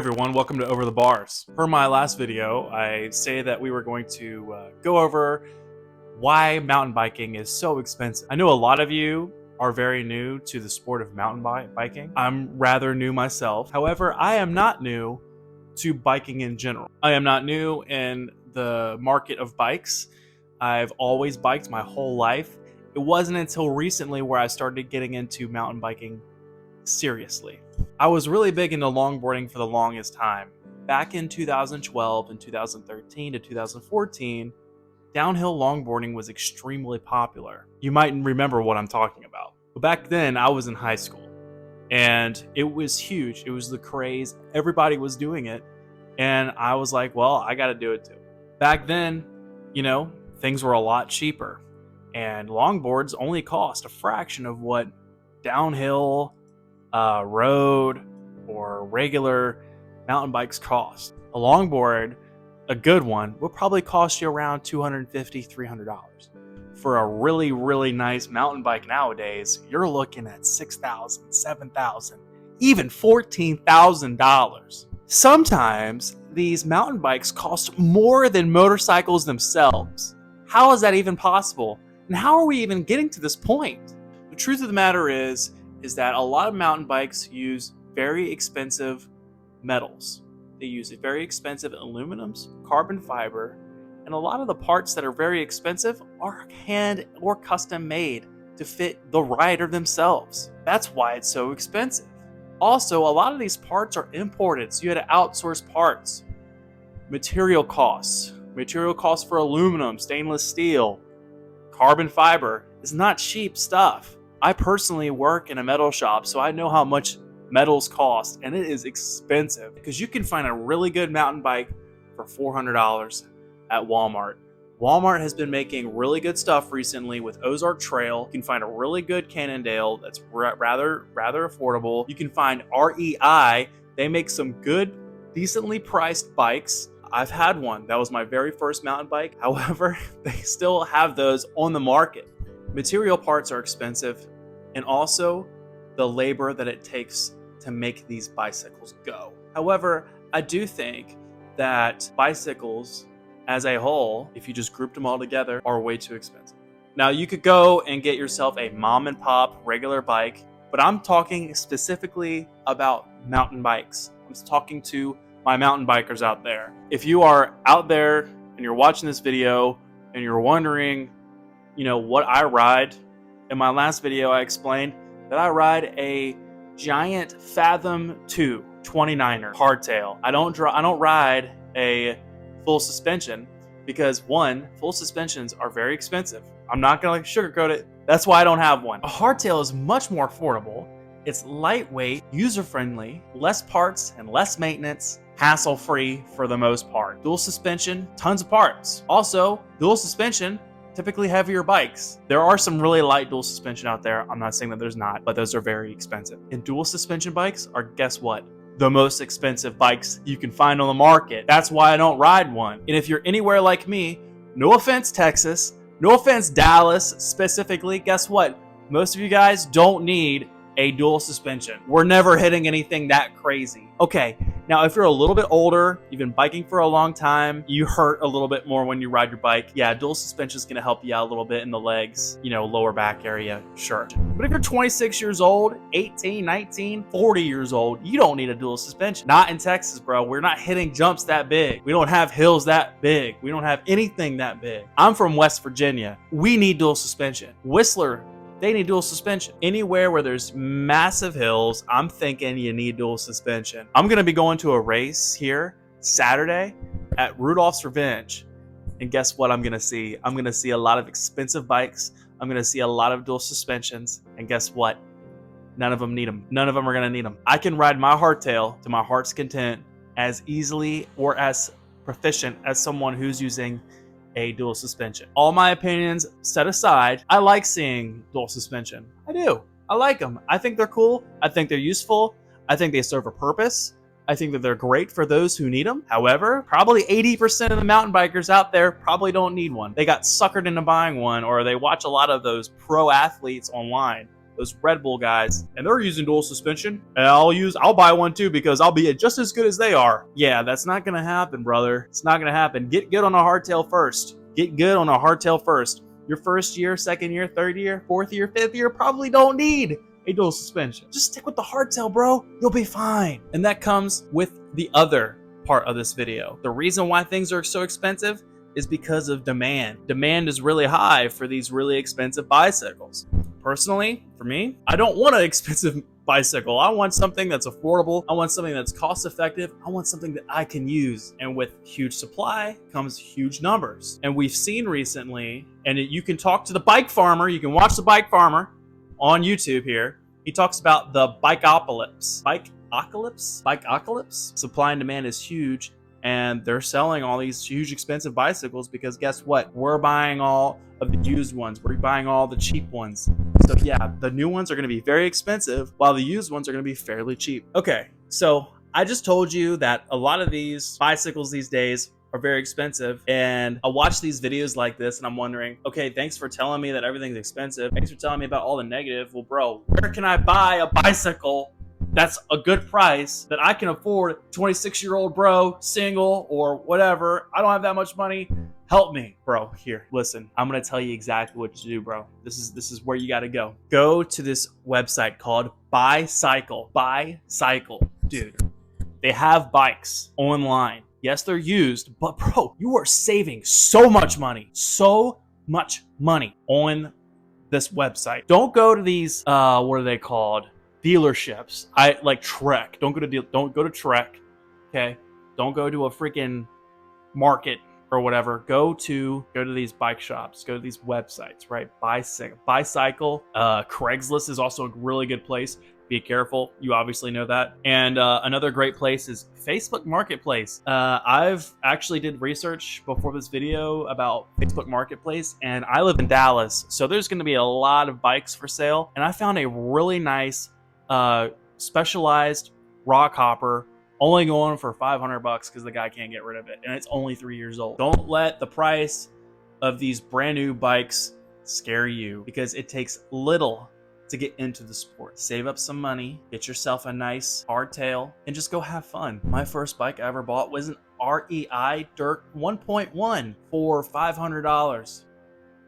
everyone, welcome to Over the Bars. Per my last video, I say that we were going to go over why mountain biking is so expensive. I know a lot of you are very new to the sport of mountain biking. I'm rather new myself. However, I am not new to biking in general. I am not new in the market of bikes. I've always biked my whole life. It wasn't until recently where I started getting into mountain biking seriously. I was really big into longboarding for the longest time. Back in 2012 and 2013 to 2014, downhill longboarding was extremely popular. You might remember what I'm talking about. But back then, I was in high school, and it was huge. It was the craze. Everybody was doing it, and I was like, well, I got to do it too. Back then, things were a lot cheaper, and longboards only cost a fraction of what downhill road or regular mountain bikes cost. A longboard, a good one, will probably cost you around $250, $300. For a really, really nice mountain bike nowadays, you're looking at $6,000, $7,000, even $14,000. Sometimes these mountain bikes cost more than motorcycles themselves. How is that even possible? And how are we even getting to this point? The truth of the matter is that a lot of mountain bikes use very expensive metals. They use very expensive aluminums, carbon fiber, and a lot of the parts that are very expensive are hand or custom made to fit the rider themselves. That's why it's so expensive. Also, a lot of these parts are imported, so you had to outsource parts. Material costs for aluminum, stainless steel, carbon fiber is not cheap stuff. I personally work in a metal shop, so I know how much metals cost, and it is expensive because you can find a really good mountain bike for $400 at Walmart. Walmart has been making really good stuff recently with Ozark Trail. You can find a really good Cannondale that's rather affordable. You can find REI. They make some good, decently priced bikes. I've had one. That was my very first mountain bike. However, they still have those on the market. Material parts are expensive, and also the labor that it takes to make these bicycles go. However, I do think that bicycles as a whole, if you just grouped them all together, are way too expensive. Now, you could go and get yourself a mom and pop regular bike, but I'm talking specifically about mountain bikes. I'm talking to my mountain bikers out there. If you are out there and you're watching this video and you're wondering, what I ride, in my last video I explained that I ride a giant Fathom 2 29er hardtail. I don't ride a full suspension because, one, full suspensions are very expensive. I'm not gonna sugarcoat it. That's why I don't have one. A hardtail is much more affordable. It's lightweight, user-friendly, less parts and less maintenance, hassle-free for the most part. Dual suspension, tons of parts. Also, dual suspension, typically heavier bikes. There are some really light dual suspension out there. I'm not saying that there's not, but those are very expensive. And dual suspension bikes are, guess what? The most expensive bikes you can find on the market. That's why I don't ride one. And if you're anywhere like me, no offense Texas, no offense Dallas specifically, guess what? Most of you guys don't need a dual suspension. We're never hitting anything that crazy. Okay, now if you're a little bit older, you've been biking for a long time, you hurt a little bit more when you ride your bike. Yeah, dual suspension is gonna help you out a little bit in the legs, lower back area, sure. But if you're 26 years old, 18, 19, 40 years old, you don't need a dual suspension. Not in Texas, bro. We're not hitting jumps that big. We don't have hills that big. We don't have anything that big. I'm from West Virginia. We need dual suspension. Whistler, they need dual suspension. Anywhere where there's massive hills, I'm thinking you need dual suspension. I'm gonna be going to a race here Saturday at Rudolph's Revenge. And guess what I'm gonna see? I'm gonna see a lot of expensive bikes. I'm gonna see a lot of dual suspensions. And guess what? None of them need them. None of them are gonna need them. I can ride my hardtail to my heart's content as easily or as proficient as someone who's using a dual suspension. All my opinions set aside, I like seeing dual suspension. I do. I like them. I think they're cool. I think they're useful. I think they serve a purpose. I think that they're great for those who need them. However, probably 80% of the mountain bikers out there probably don't need one. They got suckered into buying one, or they watch a lot of those pro athletes online those Red Bull guys, and they're using dual suspension. And I'll buy one too because I'll be just as good as they are. Yeah, that's not gonna happen, brother. It's not gonna happen. Get good on a hardtail first. Get good on a hardtail first. Your first year, second year, third year, fourth year, fifth year probably don't need a dual suspension. Just stick with the hardtail, bro. You'll be fine. And that comes with the other part of this video. The reason why things are so expensive is because of demand. Demand is really high for these really expensive bicycles. Personally, for me, I don't want an expensive bicycle. I want something that's affordable. I want something that's cost effective. I want something that I can use. And with huge supply comes huge numbers. And we've seen recently, and you can talk to the bike farmer, you can watch the bike farmer on YouTube here. He talks about the bikeopolis. Bikeopolis? Supply and demand is huge, and they're selling all these huge expensive bicycles because guess what? We're buying all of the used ones. We're buying all the cheap ones. So yeah, the new ones are going to be very expensive while the used ones are going to be fairly cheap. Okay, so I just told you that a lot of these bicycles these days are very expensive, and I watch these videos like this and I'm wondering, okay, thanks for telling me that everything's expensive. Thanks for telling me about all the negative. Well, bro, where can I buy a bicycle that's a good price that I can afford? 26-year-old bro, single or whatever. I don't have that much money. Help me, bro. Here, listen, I'm gonna tell you exactly what to do, bro. This is where you gotta go. Go to this website called Bicycle. Bicycle, dude. They have bikes online. Yes, they're used, but bro, you are saving so much money on this website. Don't go to these, what are they called? Dealerships. I like Trek. Don't go to Trek. Okay. Don't go to a freaking market or whatever. Go to these bike shops. Go to these websites, right? Bicycle. Craigslist is also a really good place. Be careful. You obviously know that. And another great place is Facebook Marketplace. I've actually did research before this video about Facebook Marketplace, and I live in Dallas, so there's going to be a lot of bikes for sale. And I found a really nice specialized rock hopper, only going for $500 because the guy can't get rid of it, and it's only 3 years old. Don't let the price of these brand new bikes scare you, because it takes little to get into the sport. Save up some money, get yourself a nice hardtail, and just go have fun. My first bike I ever bought was an REI Dirt 1.1 for $500.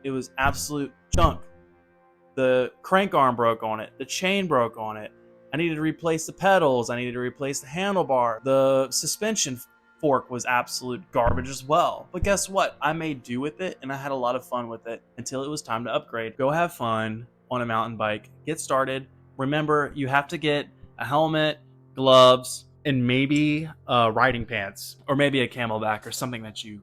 It was absolute junk. The crank arm broke on it. The chain broke on it. I needed to replace the pedals. I needed to replace the handlebar. The suspension fork was absolute garbage as well. But guess what? I made do with it, and I had a lot of fun with it until it was time to upgrade. Go have fun on a mountain bike. Get started. Remember, you have to get a helmet, gloves, and maybe riding pants, or maybe a camelback, or something that you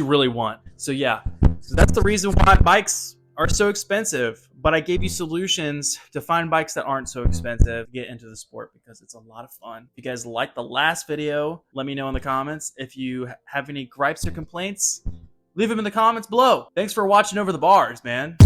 really want. So yeah, so that's the reason why bikes are so expensive. But I gave you solutions to find bikes that aren't so expensive. Get into the sport because it's a lot of fun. If you guys liked the last video, let me know in the comments. If you have any gripes or complaints, leave them in the comments below. Thanks for watching Over the Bars, man.